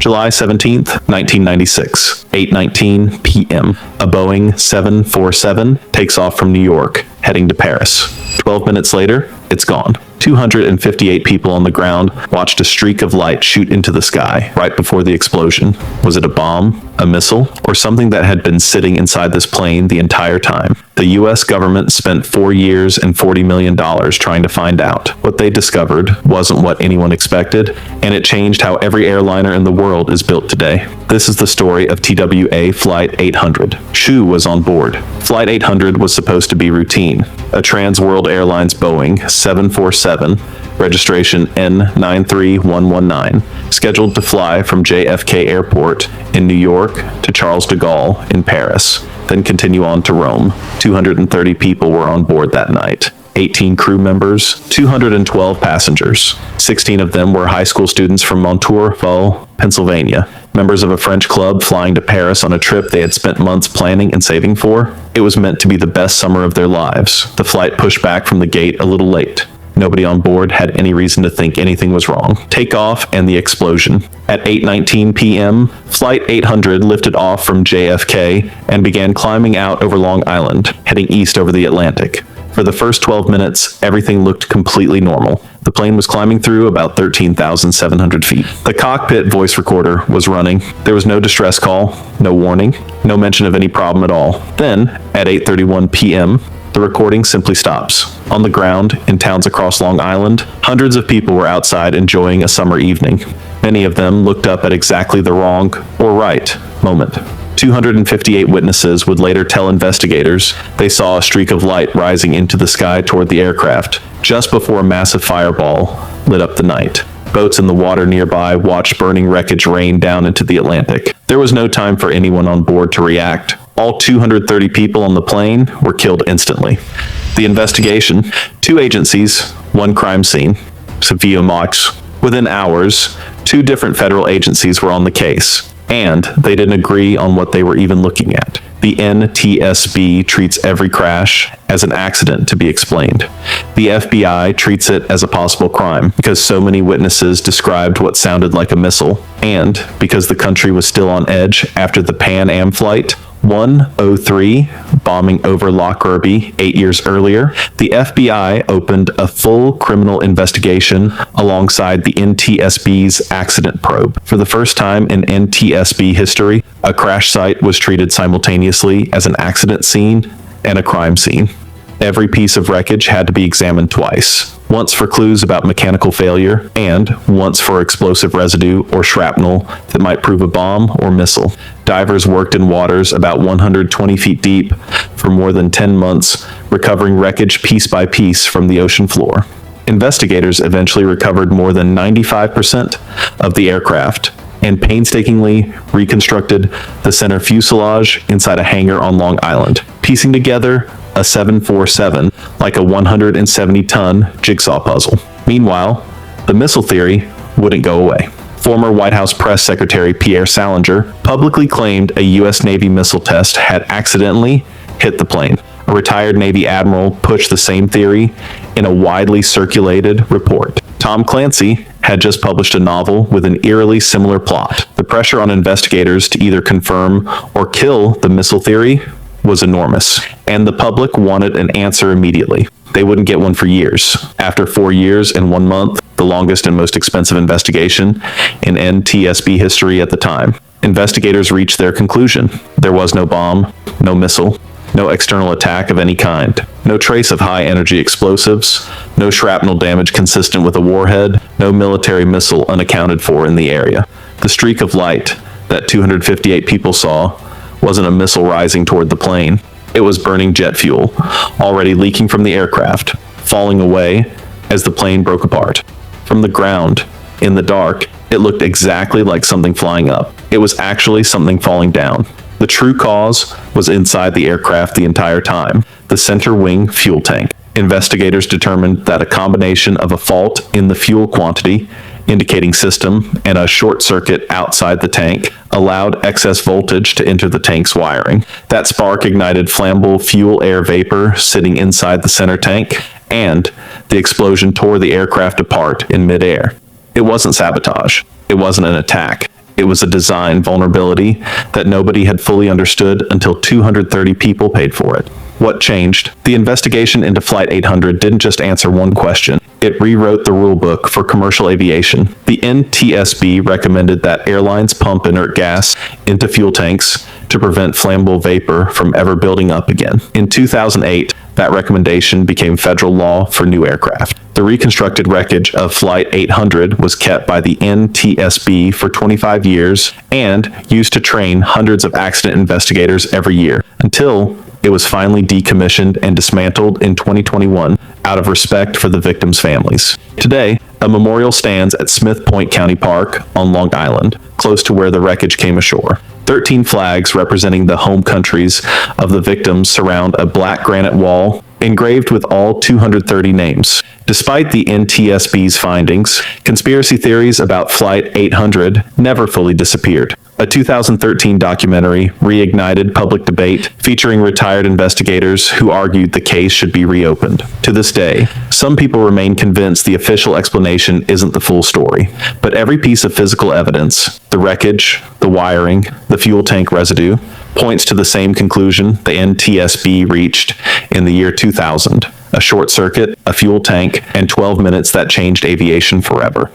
July 17th, 1996, 8:19 p.m. A Boeing 747 takes off from New York, heading to Paris. 12 minutes later, it's gone. 258 people on the ground watched a streak of light shoot into the sky right before the explosion. Was it a bomb, a missile, or something that had been sitting inside this plane the entire time? The U.S. government spent 4 years and $40 million trying to find out. What they discovered wasn't what anyone expected, and it changed how every airliner in the world is built today. This is the story of TWA Flight 800. Chu was on board. Flight 800 was supposed to be routine. A Trans World Airlines Boeing 747, registration N93119, scheduled to fly from JFK Airport in New York to Charles de Gaulle in Paris, then continue on to Rome. 230 people were on board that night. 18 crew members, 212 passengers. 16 of them were high school students from Montour-Vaux, Pennsylvania, members of a French club flying to Paris on a trip they had spent months planning and saving for. It was meant to be the best summer of their lives. The flight pushed back from the gate a little late. Nobody on board had any reason to think anything was wrong. Takeoff and the explosion. At 8:19 p.m., Flight 800 lifted off from JFK and began climbing out over Long Island, heading east over the Atlantic. For the first 12 minutes, everything looked completely normal. The plane was climbing through about 13,700 feet. The cockpit voice recorder was running. There was no distress call, no warning, no mention of any problem at all. Then, at 8:31 p.m., the recording simply stops. On the ground, in towns across Long Island, hundreds of people were outside enjoying a summer evening. Many of them looked up at exactly the wrong, or right, moment. 258 witnesses would later tell investigators they saw a streak of light rising into the sky toward the aircraft, just before a massive fireball lit up the night. Boats in the water nearby watched burning wreckage rain down into the Atlantic. There was no time for anyone on board to react. All 230 people on the plane were killed instantly. The investigation, 2 agencies, 1 crime scene, Seville Mox. Within hours, 2 different federal agencies were on the case, and they didn't agree on what they were even looking at. The NTSB treats every crash as an accident to be explained. The FBI treats it as a possible crime because so many witnesses described what sounded like a missile, and because the country was still on edge after the Pan Am flight 103 bombing over Loch Irby 8 years earlier, the FBI opened a full criminal investigation alongside the NTSB's accident probe. For the first time in NTSB history, a crash site was treated simultaneously as an accident scene and a crime scene. Every piece of wreckage had to be examined twice, once for clues about mechanical failure, and once for explosive residue or shrapnel that might prove a bomb or missile. Divers worked in waters about 120 feet deep for more than 10 months, recovering wreckage piece by piece from the ocean floor. Investigators eventually recovered more than 95% of the aircraft and painstakingly reconstructed the center fuselage inside a hangar on Long Island, piecing together a 747 like a 170-ton jigsaw puzzle. Meanwhile, the missile theory wouldn't go away. Former White House Press Secretary Pierre Salinger publicly claimed a U.S. Navy missile test had accidentally hit the plane. A retired Navy admiral pushed the same theory in a widely circulated report. Tom Clancy had just published a novel with an eerily similar plot. The pressure on investigators to either confirm or kill the missile theory was enormous, and the public wanted an answer immediately. They wouldn't get one for years. After 4 years and 1 month, the longest and most expensive investigation in NTSB history at the time, investigators reached their conclusion. There was no bomb, no missile, no external attack of any kind, no trace of high-energy explosives, no shrapnel damage consistent with a warhead, no military missile unaccounted for in the area. The streak of light that 258 people saw wasn't a missile rising toward the plane. It was burning jet fuel, already leaking from the aircraft, falling away as the plane broke apart. From the ground, in the dark, it looked exactly like something flying up. It was actually something falling down. The true cause was inside the aircraft the entire time, the center wing fuel tank. Investigators determined that a combination of a fault in the fuel quantity indicating system and a short circuit outside the tank allowed excess voltage to enter the tank's wiring. That spark ignited flammable fuel air vapor sitting inside the center tank, and the explosion tore the aircraft apart in midair. It wasn't sabotage. It wasn't an attack. It was a design vulnerability that nobody had fully understood until 230 people paid for it. What changed? The investigation into Flight 800 didn't just answer one question. It rewrote the rulebook for commercial aviation. The NTSB recommended that airlines pump inert gas into fuel tanks to prevent flammable vapor from ever building up again. In 2008, that recommendation became federal law for new aircraft. The reconstructed wreckage of Flight 800 was kept by the NTSB for 25 years and used to train hundreds of accident investigators every year, until it was finally decommissioned and dismantled in 2021 out of respect for the victims' families. Today, a memorial stands at Smith Point County Park on Long Island, close to where the wreckage came ashore. 13 flags representing the home countries of the victims surround a black granite wall engraved with all 230 names. Despite the NTSB's findings, conspiracy theories about Flight 800 never fully disappeared. A 2013 documentary reignited public debate featuring retired investigators who argued the case should be reopened. To this day, some people remain convinced the official explanation isn't the full story, but every piece of physical evidence, the wreckage, the wiring, the fuel tank residue, points to the same conclusion the NTSB reached in the year 2000. A short circuit, a fuel tank, and 12 minutes that changed aviation forever.